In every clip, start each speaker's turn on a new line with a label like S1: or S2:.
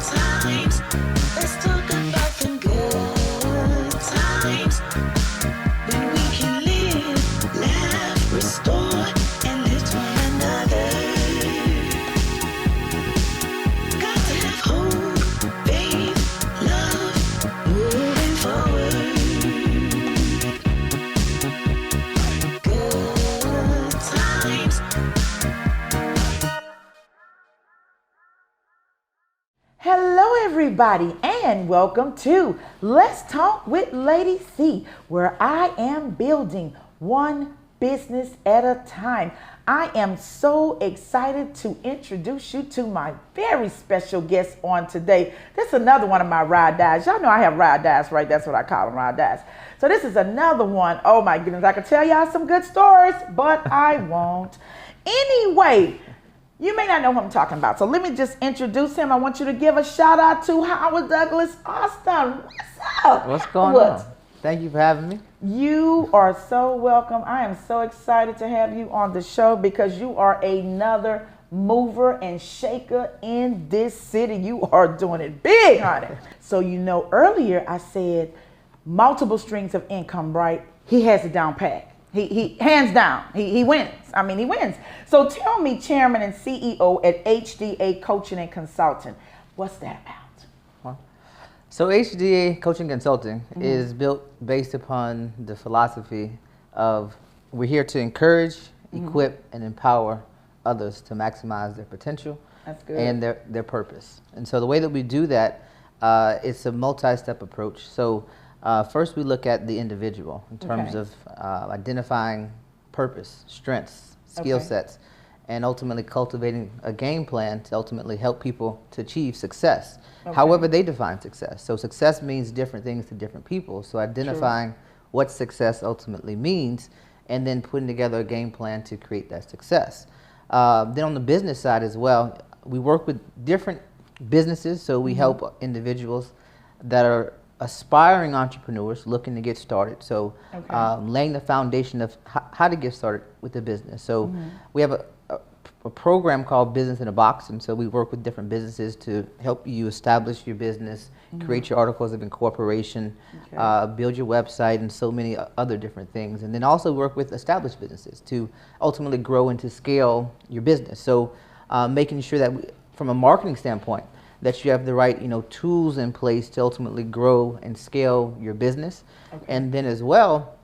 S1: times. Let's talk about them good times. When we can live, laugh, restore, and lift one another. Got to have hope, faith, love, moving forward. Good times.
S2: Hello everybody and welcome to Let's Talk with Lady C, where I am building one business at a time. I am so excited to introduce you to my very special guest on today. This is another one of my ride dies. Y'all know I have ride dies, right? That's what I call them, ride dies. So this is another one. Oh my goodness, I could tell y'all some good stories, but I won't. Anyway, you may not know who I'm talking about, so let me just introduce him. I want you to give a shout out to Howard Douglas Austin. What's up?
S3: What's going on? Thank you for having me.
S2: You are so welcome. I am so excited to have you on the show because you are another mover and shaker in this city. You are doing it big, honey. So you know, earlier I said multiple streams of income, right? He has it down pat. He hands down, he wins. I mean, he wins. So tell me, Chairman and CEO at HDA Coaching and Consulting, what's that about?
S3: So HDA Coaching Consulting is built based upon the philosophy of we're here to encourage, equip, and empower others to maximize their potential and their purpose. And so the way that we do that, it's a multi-step approach. So first we look at the individual in terms of identifying purpose, strengths, skill sets, and ultimately cultivating a game plan to ultimately help people to achieve success. However they define success. So success means different things to different people. So identifying what success ultimately means and then putting together a game plan to create that success. Then on the business side as well, we work with different businesses. So we help individuals that are aspiring entrepreneurs looking to get started. So laying the foundation of how to get started with the business. So we have a program called Business in a Box. And so we work with different businesses to help you establish your business, create your articles of incorporation, build your website, and so many other different things. And then also work with established businesses to ultimately grow and to scale your business. So making sure that from a marketing standpoint, that you have the right, tools in place to ultimately grow and scale your business. And then as well,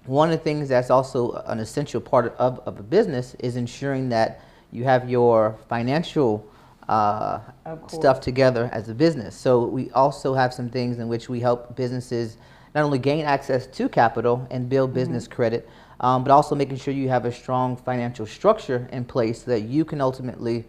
S3: one of the things that's also an essential part of a business is ensuring that you have your financial stuff together as a business. So we also have some things in which we help businesses not only gain access to capital and build business credit, but also making sure you have a strong financial structure in place so that you can ultimately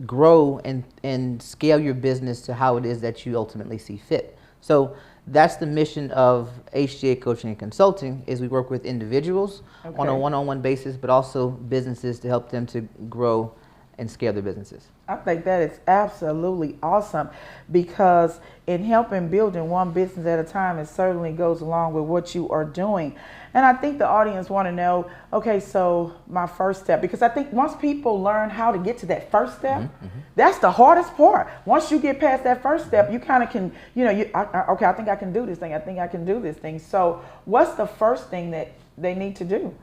S3: grow and scale your business to how it is that you ultimately see fit. So that's the mission of HGA Coaching and Consulting, is we work with individuals on a one-on-one basis, but also businesses to help them to grow and scale their businesses.
S2: I think that is absolutely awesome because in helping building one business at a time, it certainly goes along with what you are doing. And I think the audience want to know, okay, so my first step, because I think once people learn how to get to that first step, that's the hardest part. Once you get past that first step, you kind of can, okay, I think I can do this thing. I think I can do this thing. So what's the first thing that they need to do?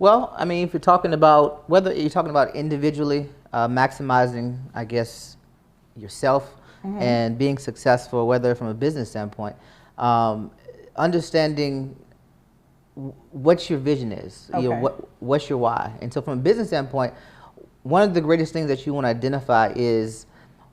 S3: Well, I mean, if you're talking about, whether you're talking about individually maximizing, I guess, yourself and being successful, whether from a business standpoint, understanding what your vision is, what's your why. And so from a business standpoint, one of the greatest things that you want to identify is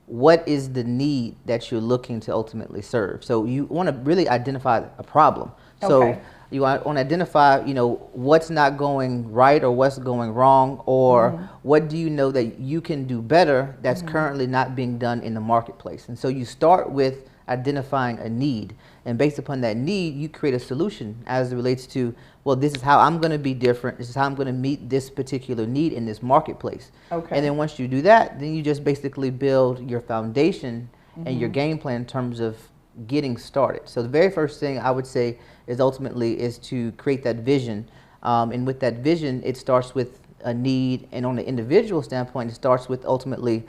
S3: what is the need that you're looking to ultimately serve. So you want to really identify a problem. So you want to identify, what's not going right or what's going wrong, or what do you know that you can do better that's currently not being done in the marketplace. And so you start with identifying a need, and based upon that need, you create a solution as it relates to, well, this is how I'm going to be different. This is how I'm going to meet this particular need in this marketplace. And then once you do that, then you just basically build your foundation and your game plan in terms of getting started. So the very first thing I would say is ultimately is to create that vision. And with that vision, it starts with a need. And on the individual standpoint, it starts with ultimately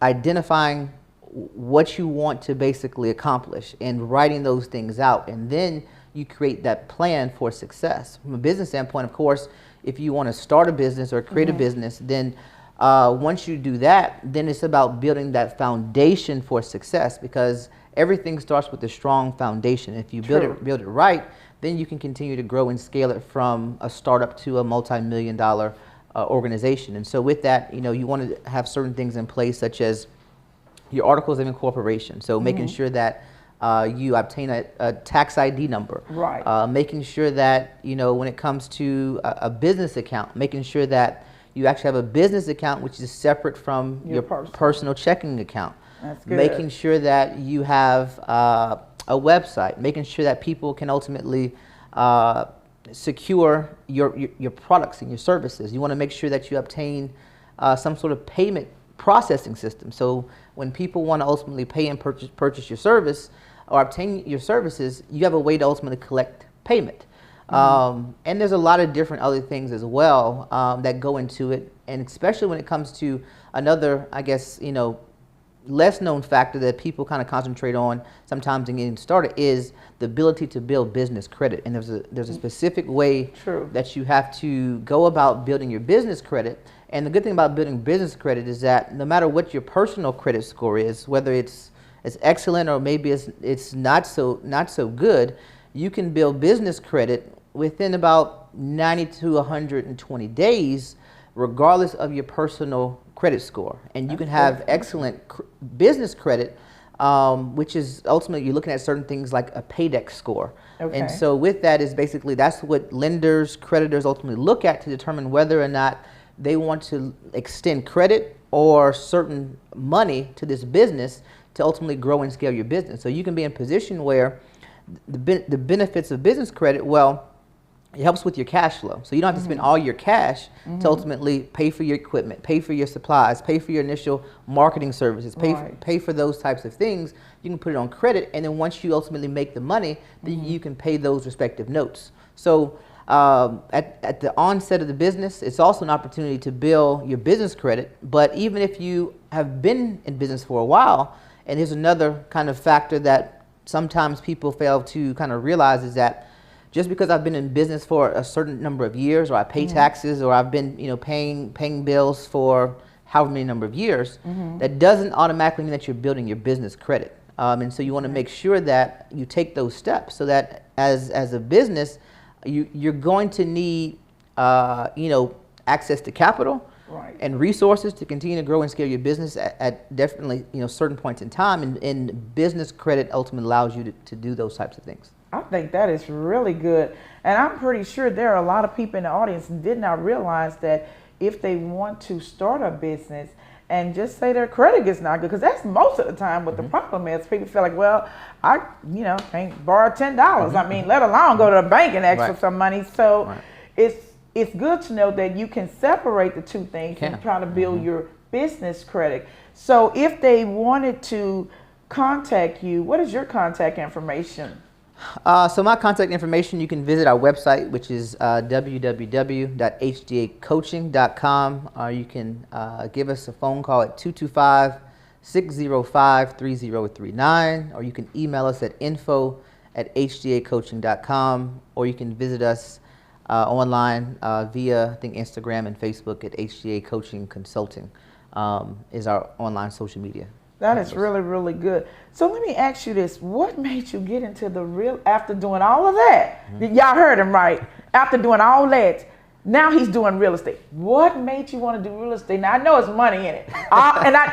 S3: identifying what you want to basically accomplish and writing those things out. And then you create that plan for success. From a business standpoint, of course, if you want to start a business or create a business, then once you do that, then it's about building that foundation for success, because everything starts with a strong foundation. If you build it right, then you can continue to grow and scale it from a startup to a multi-million-dollar organization. And so with that, you want to have certain things in place, such as your articles of incorporation. So making sure that you obtain a tax ID number.
S2: Right.
S3: Making sure that, when it comes to a business account, making sure that you actually have a business account which is separate from your personal checking account.
S2: That's good.
S3: Making sure that you have a website, making sure that people can ultimately secure your products and your services. You want to make sure that you obtain some sort of payment processing system. So when people want to ultimately pay and purchase your service or obtain your services, you have a way to ultimately collect payment. And there's a lot of different other things as well that go into it. And especially when it comes to another, I guess, less known factor that people kind of concentrate on sometimes in getting started is the ability to build business credit. And there's a specific way that you have to go about building your business credit. And the good thing about building business credit is that no matter what your personal credit score is, whether it's excellent or maybe it's not so good, you can build business credit within about 90 to 120 days, regardless of your personal credit score. And you can have excellent business credit, which is ultimately you're looking at certain things like a paydex score. And so with that is basically that's what lenders, creditors ultimately look at to determine whether or not they want to extend credit or certain money to this business to ultimately grow and scale your business. So you can be in a position where the benefits of business credit, well, it helps with your cash flow. So you don't have to spend all your cash to ultimately pay for your equipment, pay for your supplies, pay for your initial marketing services, pay for those types of things. You can put it on credit, and then once you ultimately make the money, then you can pay those respective notes. So at the onset of the business, it's also an opportunity to build your business credit. But even if you have been in business for a while, and here's another kind of factor that sometimes people fail to kind of realize is that just because I've been in business for a certain number of years, or I pay taxes, or I've been paying bills for however many number of years, that doesn't automatically mean that you're building your business credit. And so you want to make sure that you take those steps so that as a business, you're going to need access to capital and resources to continue to grow and scale your business at definitely certain points in time, and business credit ultimately allows you to do those types of things.
S2: I think that is really good. And I'm pretty sure there are a lot of people in the audience who did not realize that if they want to start a business and just say their credit is not good, because that's most of the time what the problem is. People feel like, well, I can't borrow $10. I mean, let alone go to the bank and ask for some money. So it's good to know that you can separate the two things and try to build your business credit. So if they wanted to contact you, what is your contact information?
S3: So my contact information, you can visit our website, which is www.hdacoaching.com. You can give us a phone call at 225-605-3039, or you can email us at info@hdacoaching.com, or you can visit us online via, I think, Instagram and Facebook at HDA Coaching Consulting is our online social media.
S2: That is really, really good. So let me ask you this. What made you get into the real, after doing all of that? Y'all heard him right. After doing all that, now he's doing real estate. What made you want to do real estate? Now, I know it's money in it.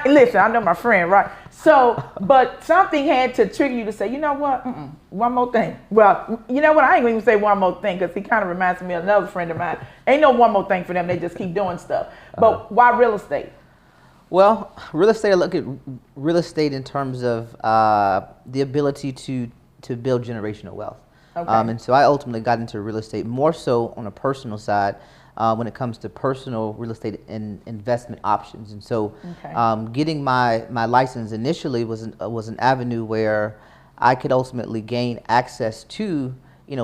S2: Listen, I know my friend, right? So, but something had to trigger you to say, you know what? One more thing. Well, you know what? I ain't going to even say one more thing, because he kind of reminds me of another friend of mine. Ain't no one more thing for them. They just keep doing stuff. But why real estate?
S3: Well, real estate, I look at real estate in terms of the ability to build generational wealth. And so I ultimately got into real estate more so on a personal side when it comes to personal real estate and investment options. And so getting my license initially was an avenue where I could ultimately gain access to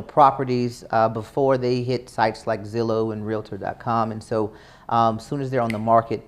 S3: properties before they hit sites like Zillow and Realtor.com. And so as soon as they're on the market,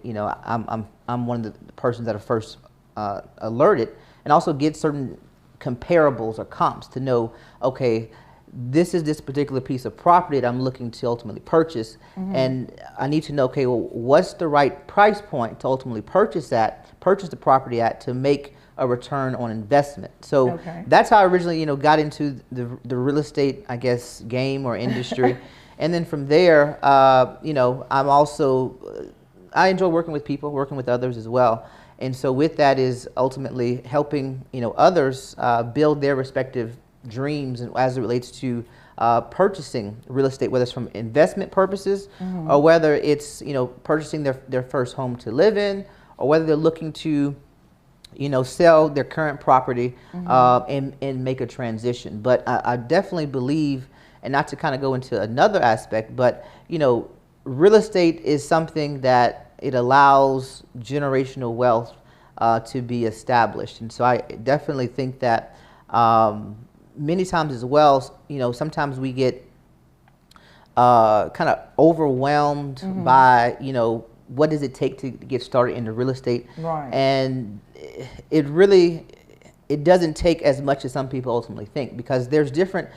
S3: I'm one of the persons that are first alerted, and also get certain comparables or comps to know, okay, this is this particular piece of property that I'm looking to ultimately purchase, and I need to know, okay, well, what's the right price point to ultimately purchase the property at to make a return on investment. So that's how I originally, got into the real estate, I guess, game or industry. And then from there, I'm also, I enjoy working with people, working with others as well. And so with that is ultimately helping, others build their respective dreams and as it relates to purchasing real estate, whether it's from investment purposes or whether it's, purchasing their first home to live in, or whether they're looking to, sell their current property and make a transition. But I definitely believe, and not to kind of go into another aspect, but, real estate is something that it allows generational wealth to be established. And so I definitely think that many times as well, sometimes we get kind of overwhelmed by, what does it take to get started into real estate?
S2: Right.
S3: And it doesn't take as much as some people ultimately think, because there's different,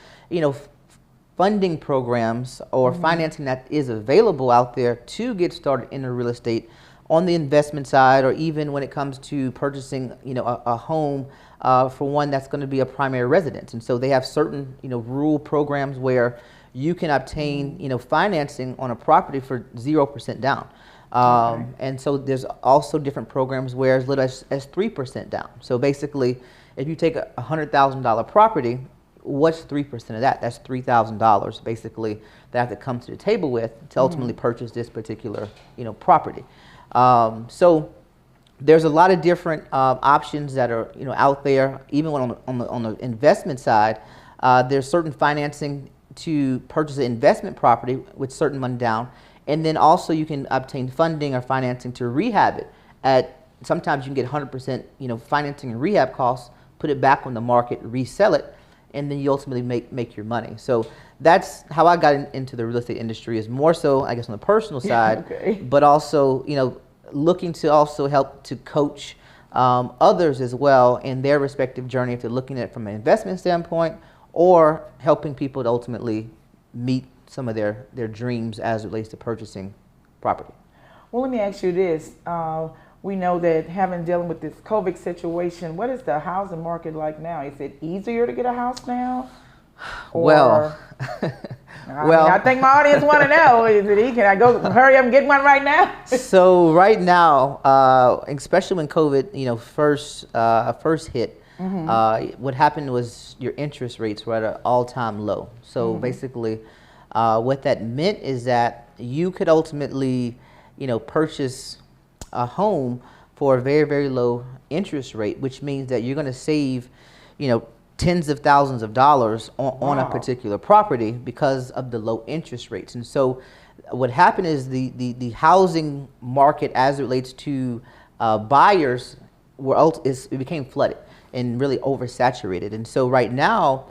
S3: funding programs or financing that is available out there to get started into real estate on the investment side, or even when it comes to purchasing, a home for one that's going to be a primary residence. And so they have certain, rural programs where you can obtain, financing on a property for 0% down. And so there's also different programs where as little as 3% down. So basically, if you take a $100,000 property, what's 3% of that? That's $3,000 basically that I have to come to the table with to ultimately purchase this particular, property. So there's a lot of different options that are, out there. Even when on the investment side, there's certain financing to purchase an investment property with certain money down. And then also you can obtain funding or financing to rehab it. Sometimes you can get 100%, financing and rehab costs, put it back on the market, resell it, and then you ultimately make your money. So that's how I got into the real estate industry, is more so, I guess, on the personal side, but also, looking to also help to coach others as well in their respective journey, if they're looking at it from an investment standpoint, or helping people to ultimately meet some of their dreams as it relates to purchasing property.
S2: Well, let me ask you this. We know that dealing with this COVID situation, what is the housing market like now? Is it easier to get a house now? Or, I think my audience want to know, can I go hurry up and get one right now?
S3: So right now, especially when COVID, first hit, what happened was your interest rates were at an all-time low. So basically, what that meant is that you could ultimately, purchase a home for a very, very low interest rate, which means that you're going to save, tens of thousands of dollars on a particular property because of the low interest rates. And so what happened is the housing market as it relates to buyers it became flooded and really oversaturated. And so right now,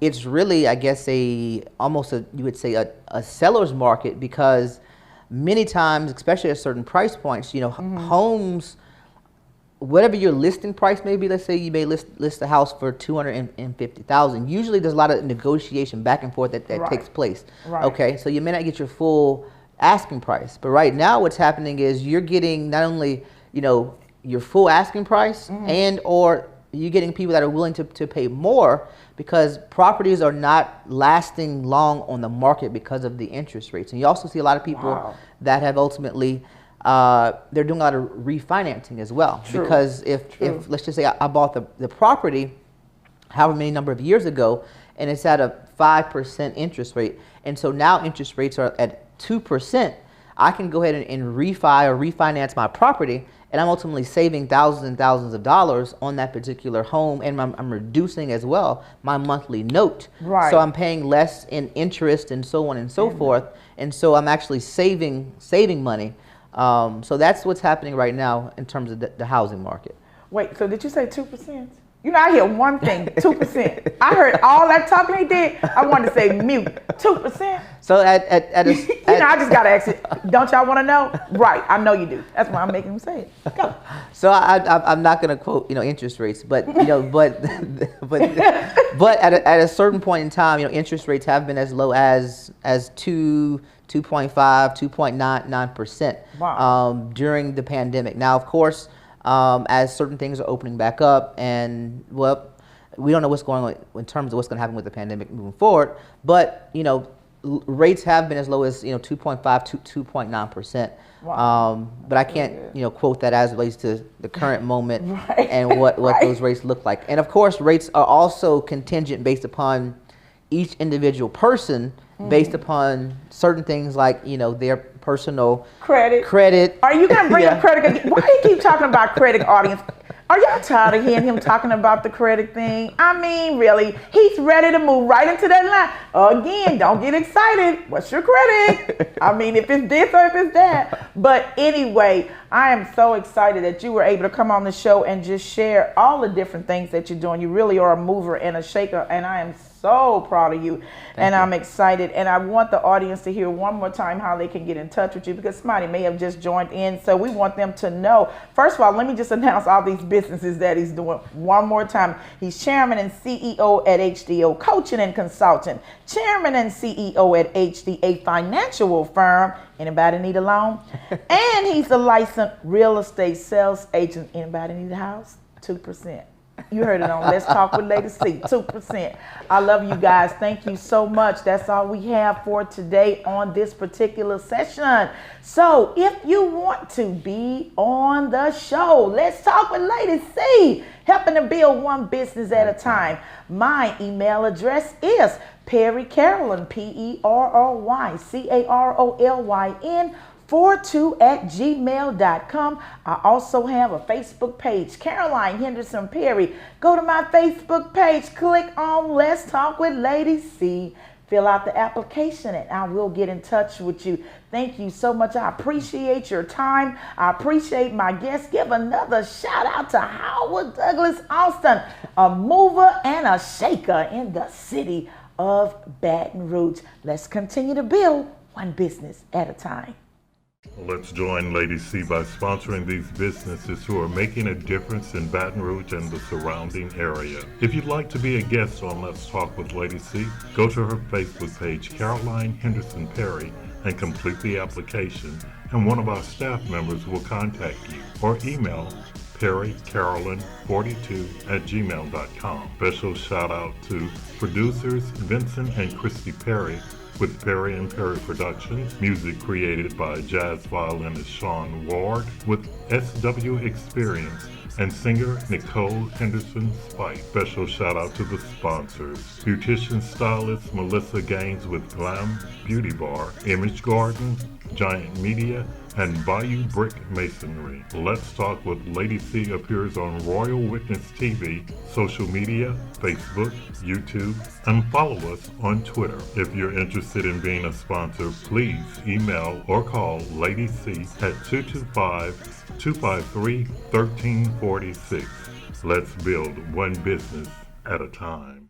S3: it's really, I guess, you would say a seller's market, because many times, especially at certain price points, homes, whatever your listing price may be, let's say you may list a house for $250,000. Usually there's a lot of negotiation back and forth that takes place.
S2: Right.
S3: Okay, so you may not get your full asking price, but right now what's happening is you're getting not only, your full asking price and or you're getting people that are willing to pay more, because properties are not lasting long on the market because of the interest rates. And you also see a lot of people that have ultimately, they're doing a lot of refinancing as well. Because if let's just say I bought the property however many number of years ago, and it's at a 5% interest rate, and so now interest rates are at 2%, I can go ahead and refinance my property, and I'm ultimately saving thousands and thousands of dollars on that particular home, and I'm reducing as well my monthly note.
S2: Right.
S3: So I'm paying less in interest and so on and so forth, and so I'm actually saving money. So that's what's happening right now in terms of the housing market.
S2: Wait, so did you say 2%? You know, I hear one thing, 2%. I heard all that talking he did. I wanted to say mute, 2%.
S3: So at a,
S2: You know, I just got to ask it. Don't y'all want to know? Right, I know you do. That's why I'm making him say it. Go.
S3: So I'm not going to quote, interest rates, but, but at a certain point in time, interest rates have been as low as 2.5, 2.99%.
S2: Wow.
S3: During the pandemic. Now, of course, as certain things are opening back up, and well, we don't know what's going on in terms of what's going to happen with the pandemic moving forward, but rates have been as low as 2.5 to 2.9%.
S2: Wow.
S3: But I can't quote that as it relates to the current moment
S2: Right.
S3: and what
S2: Right.
S3: those rates look like. And of course, rates are also contingent based upon each individual person, based upon certain things like their personal
S2: Credit. Are you going to bring
S3: Yeah.
S2: up credit again? Why do you keep talking about credit, audience? Are y'all tired of hearing him talking about the credit thing? I mean, really, he's ready to move right into that line. Again, don't get excited. What's your credit? I mean, if it's this or if it's that. But anyway, I am so excited that you were able to come on the show and just share all the different things that you're doing. You really are a mover and a shaker, and I am so proud of you.
S3: Thank you.
S2: I'm excited, and I want the audience to hear one more time how they can get in touch with you, because somebody may have just joined in, so we want them to know. First of all, let me just announce all these businesses that he's doing one more time. He's chairman and CEO at HDO Coaching and Consulting, chairman and CEO at HDA Financial Firm. Anybody need a loan? And he's a licensed real estate sales agent. Anybody need a house? 2%. You heard it on Let's Talk with Lady C, 2%. I love you guys. Thank you so much. That's all we have for today on this particular session. So if you want to be on the show, Let's Talk with Lady C, helping to build one business at a time. My email address is Perry Carolyn, PERRYCAROLYN 42@gmail.com. I also have a Facebook page, Caroline Henderson Perry. Go to my Facebook page, click on Let's Talk with Lady C. Fill out the application and I will get in touch with you. Thank you so much. I appreciate your time. I appreciate my guests. Give another shout out to Howard Douglas Austin, a mover and a shaker in the city of Baton Rouge. Let's continue to build one business at a time.
S4: Let's join Lady C by sponsoring these businesses who are making a difference in Baton Rouge and the surrounding area. If you'd like to be a guest on Let's Talk with Lady C, go to her Facebook page, Caroline Henderson Perry, and complete the application, and one of our staff members will contact you, or email perrycarolyn42@gmail.com. Special shout out to producers Vincent and Christy Perry with Perry and Perry Productions, music created by jazz violinist Sean Ward with SW Experience, and singer Nicole Henderson Spike. Special shout out to the sponsors: beautician stylist Melissa Gaines with Glam Beauty Bar, Image Garden, Giant Media, and Bayou Brick Masonry. Let's Talk with Lady C appears on Royal Witness TV, social media, Facebook, YouTube, and follow us on Twitter. If you're interested in being a sponsor, please email or call Lady C at 225-253-1346. Let's build one business at a time.